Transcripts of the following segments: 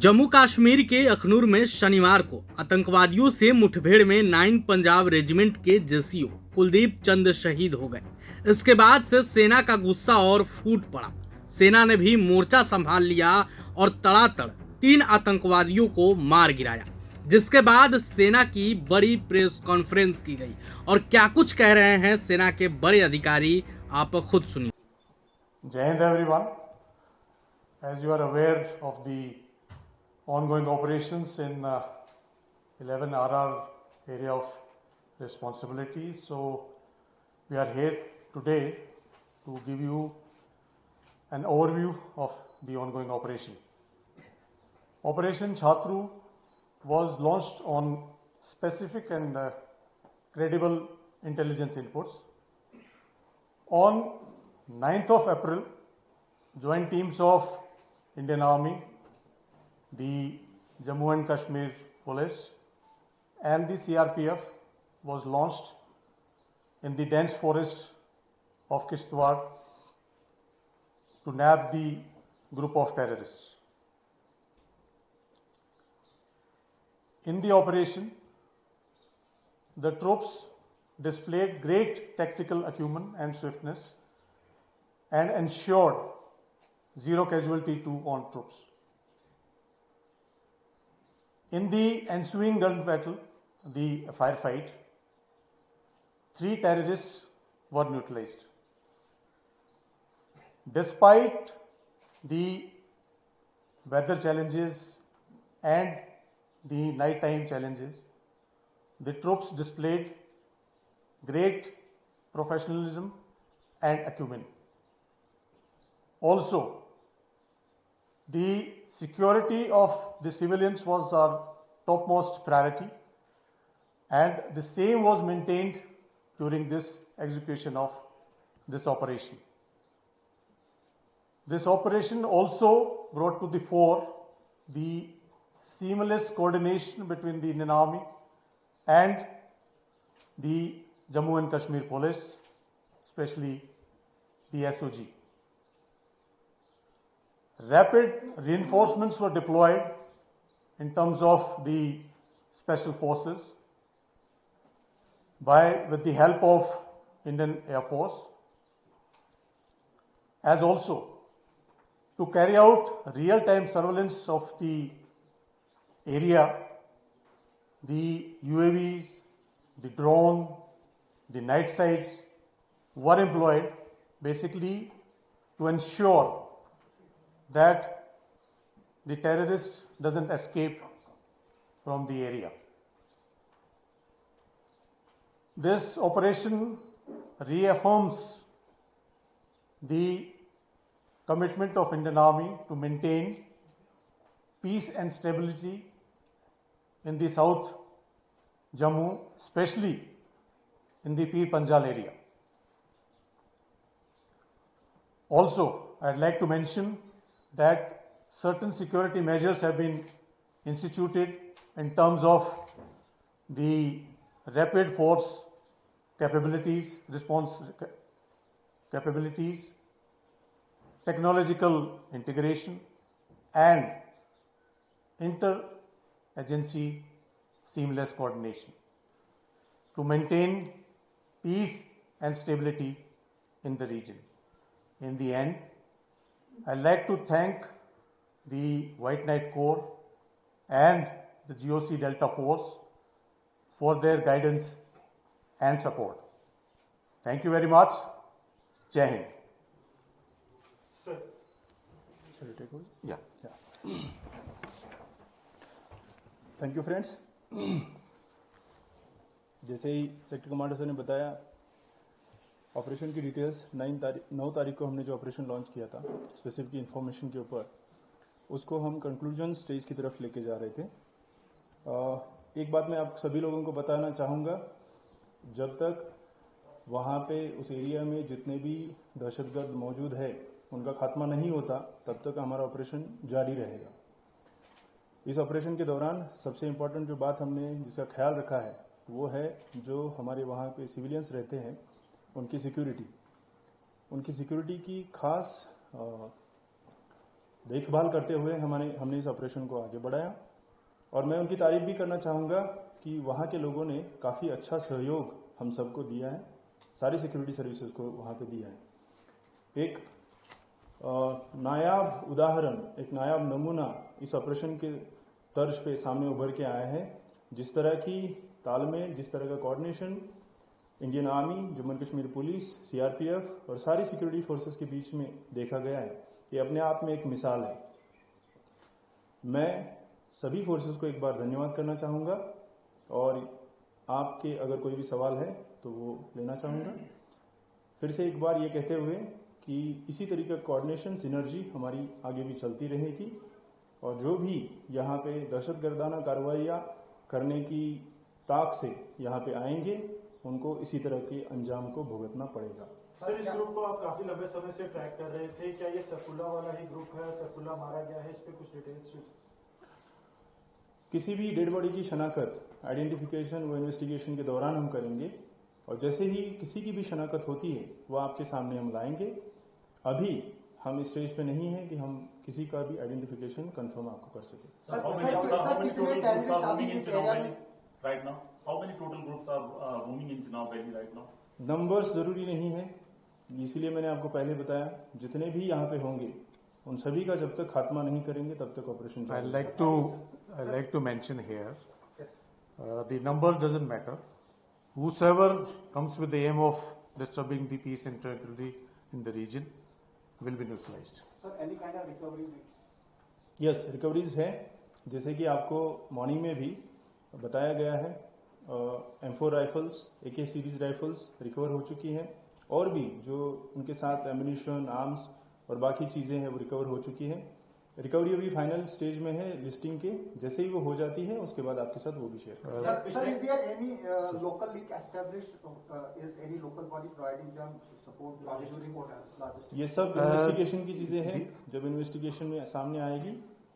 जम्मू कश्मीर के अखनूर में शनिवार को आतंकवादियों से मुठभेड़ में 9 पंजाब रेजिमेंट के जेसीओ कुलदीप चंद शहीद हो गए। इसके बाद से सेना का गुस्सा और फूट पड़ा। सेना ने भी मोर्चा संभाल लिया और तड़ातड़ 3 आतंकवादियों को मार गिराया, जिसके बाद सेना की बड़ी प्रेस कॉन्फ्रेंस की गई। और क्या कुछ कह रहे हैं सेना के बड़े अधिकारी, आप खुद सुनिए। Jai Hind everyone. As you are aware of the ongoing operations in 11 RR area of responsibility, so we are here today to give you an overview of the ongoing operation. Operation Chhatru was launched on specific and credible intelligence inputs. On 9th of April, joint teams of Indian Army, the Jammu and Kashmir Police and the CRPF was launched in the dense forest of Kishtwar to nab the group of terrorists. In the operation, the troops displayed great tactical acumen and swiftness and ensured zero casualty to on troops. In the ensuing gun battle, the firefight, 3 terrorists were neutralized. Despite the weather challenges and the nighttime challenges, the troops displayed great professionalism and acumen. Also, the security of the civilians was our topmost priority, and the same was maintained during this execution of this operation. This operation also brought to the fore the seamless coordination between the Indian Army and the Jammu and Kashmir Police, especially the SOG. Rapid reinforcements were deployed in terms of the special forces with the help of Indian Air Force, as also to carry out real-time surveillance of the area. The UAVs, the drone, the night sights were employed basically to ensure that the terrorist doesn't escape from the area. This operation reaffirms the commitment of Indian Army to maintain peace and stability in the South Jammu, especially in the Pir Panjal area. Also, I'd like to mention that certain security measures have been instituted in terms of the rapid force capabilities, response capabilities, technological integration, and inter-agency seamless coordination to maintain peace and stability in the region. In the end, I'd like to thank the White Knight Corps and the GOC Delta Force for their guidance and support. Thank you very much. Jai Hind. Sir. Shall you take over? Yeah. Thank you friends. जैसे ही sector commander sir ने बताया, operation की details 9 तारीख को हमने जो operation launch किया था स्पेसिफिक इंफॉर्मेशन के ऊपर, उसको हम कंक्लूजन स्टेज की तरफ लेके जा रहे थे। एक बात मैं आप सभी लोगों को बताना चाहूँगा, जब तक वहाँ पे उस एरिया में जितने भी दहशतगर्द मौजूद है उनका खात्मा नहीं होता, तब तक हमारा ऑपरेशन जारी रहेगा। इस ऑपरेशन के दौरान सबसे इम्पोर्टेंट जो बात हमने जिसका ख्याल रखा है वो है जो हमारे वहाँ पे सिविलियंस रहते हैं उनकी सिक्योरिटी की खास देखभाल करते हुए हमने इस ऑपरेशन को आगे बढ़ाया। और मैं उनकी तारीफ भी करना चाहूँगा कि वहाँ के लोगों ने काफ़ी अच्छा सहयोग हम सबको दिया है, सारी सिक्योरिटी सर्विसेज को वहाँ पे दिया है। एक नायाब उदाहरण, एक नायाब नमूना इस ऑपरेशन के तर्ज पे सामने उभर के आया है। जिस तरह की तालमेल, जिस तरह का coordination Indian army, Jammu Kashmir police, CRPF और सारी सिक्योरिटी फोर्सेस के बीच में देखा गया है, ये अपने आप में एक मिसाल है। मैं सभी फोर्सेस को एक बार धन्यवाद करना चाहूँगा और आपके अगर कोई भी सवाल है तो वो लेना चाहूँगा। फिर से एक बार ये कहते हुए कि इसी तरीके का कोऑर्डिनेशन, सिनर्जी हमारी आगे भी चलती रहेगी और जो भी यहाँ पे दहशतगर्दाना कार्रवाइयाँ करने की ताक से यहाँ पे आएंगे, उनको इसी तरह के अंजाम को भुगतना पड़ेगा। सर, इस ग्रुप को आप काफी लंबे समय से ट्रैक कर रहे थे, क्या ये सैफुल्ला वाला ही ग्रुप है? सैफुल्ला मारा गया है, इस पे कुछ डिटेल्स? किसी भी डेड बॉडी की शनाख्त, आइडेंटिफिकेशन व इन्वेस्टिगेशन के दौरान हम करेंगे और जैसे ही किसी की भी शनाख्त होती है वो आपके सामने हम लाएंगे। अभी हम इस स्टेज पे नहीं है कि हम किसी का भी आइडेंटिफिकेशन कंफर्म आपको कर सके। नंबर्स जरूरी नहीं है, इसीलिए मैंने आपको पहले बताया, जितने भी यहाँ पे होंगे उन सभी का जब तक खात्मा नहीं करेंगे तब तक operation. I'd like to mention here, the number doesn't matter. Whosoever comes with the aim of disturbing the peace and tranquility in the region will be neutralized. Sir, any kind of recovery? Yes, recoveries है, जैसे कि आपको morning में भी बताया गया है। M4 rifles, AK series rifles recover हो चुकी हैं और भी जो उनके साथ एम्यूनिशन, आर्म्स और बाकी चीज़ें हैं वो रिकवर हो चुकी हैं। रिकवरी अभी फाइनल स्टेज में है लिस्टिंग के, जैसे ही वो हो जाती है उसके बाद आपके साथ वो भी शेयर करेंगे। Sir, is there any local link established? Is any local body providing them support during logistics? ये सब इन्वेस्टिगेशन की चीज़ें हैं, जब इन्वेस्टिगेशन में सामने आएगी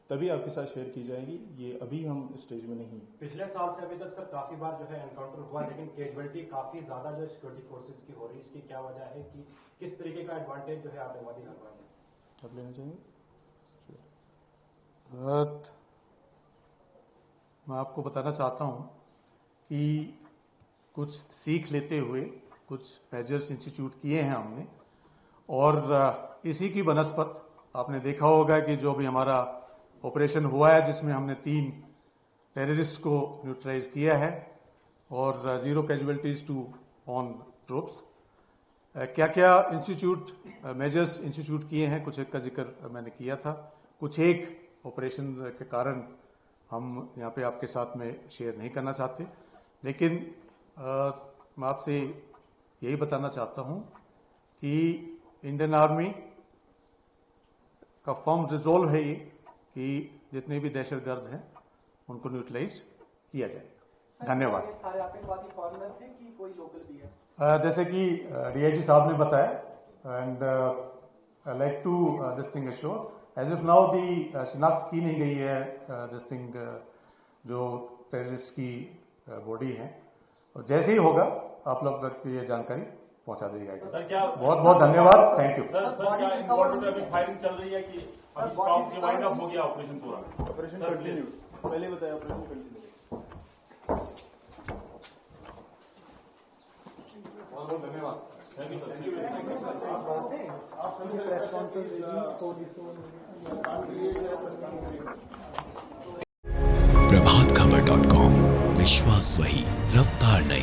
तभी आपके साथ शेयर की जाएगी, ये अभी हम स्टेज में नहीं। पिछले साल से अभी तक सर काफी बार जो है एनकाउंटर हुआ, लेकिन कैजुअलिटी काफी ज्यादा जो सिक्योरिटी फोर्सेज की हो रही है, इसकी क्या वजह है कि किस तरीके का एडवांटेज जो है आतंकवादी कर रहे हैं? आप लेना चाहेंगे? मैं आपको बताना चाहता हूं कि कुछ सीख लेते हुए कुछ मेजर्स इंस्टीट्यूट किए हैं हमने और इसी की बनस्पत आपने देखा होगा कि जो भी हमारा ऑपरेशन हुआ है जिसमें हमने 3 टेररिस्ट को न्यूट्रलाइज किया है और 0 कैजुअलिटीज टू ऑन ट्रूप्स। क्या क्या इंस्टीट्यूट मेजर्स इंस्टीट्यूट किए हैं, कुछ एक का जिक्र मैंने किया था, कुछ एक ऑपरेशन के कारण हम यहाँ पे आपके साथ में शेयर नहीं करना चाहते, लेकिन मैं आपसे यही बताना चाहता हूँ कि इंडियन आर्मी का फर्म रिजोल्व है ये कि जितने भी दहशतगर्द हैं उनको न्यूट्रलाइज किया जाएगा। धन्यवाद। सारे आतंकवादी फॉरेनर थे कि कोई लोकल भी है? जैसे कि डीआईजी साहब ने बताया and I like to this thing assure as if now the शिनाख्त की नहीं गई है दिस थिंग जो टेररिस्ट की बॉडी है, और जैसे ही होगा आप लोग तक ये जानकारी पहुंचा दी जाएगी। बहुत बहुत धन्यवाद, थैंक यू। फायरिंग चल रही है कि अभी स्टॉप के वाइंड अप हो गया ऑपरेशन पूरा? ऑपरेशन कंटिन्यू, पहले बताया ऑपरेशन कंटिन्यू। बहुत बहुत धन्यवाद। प्रभातखबर.com, विश्वास वही, रफ्तार नहीं।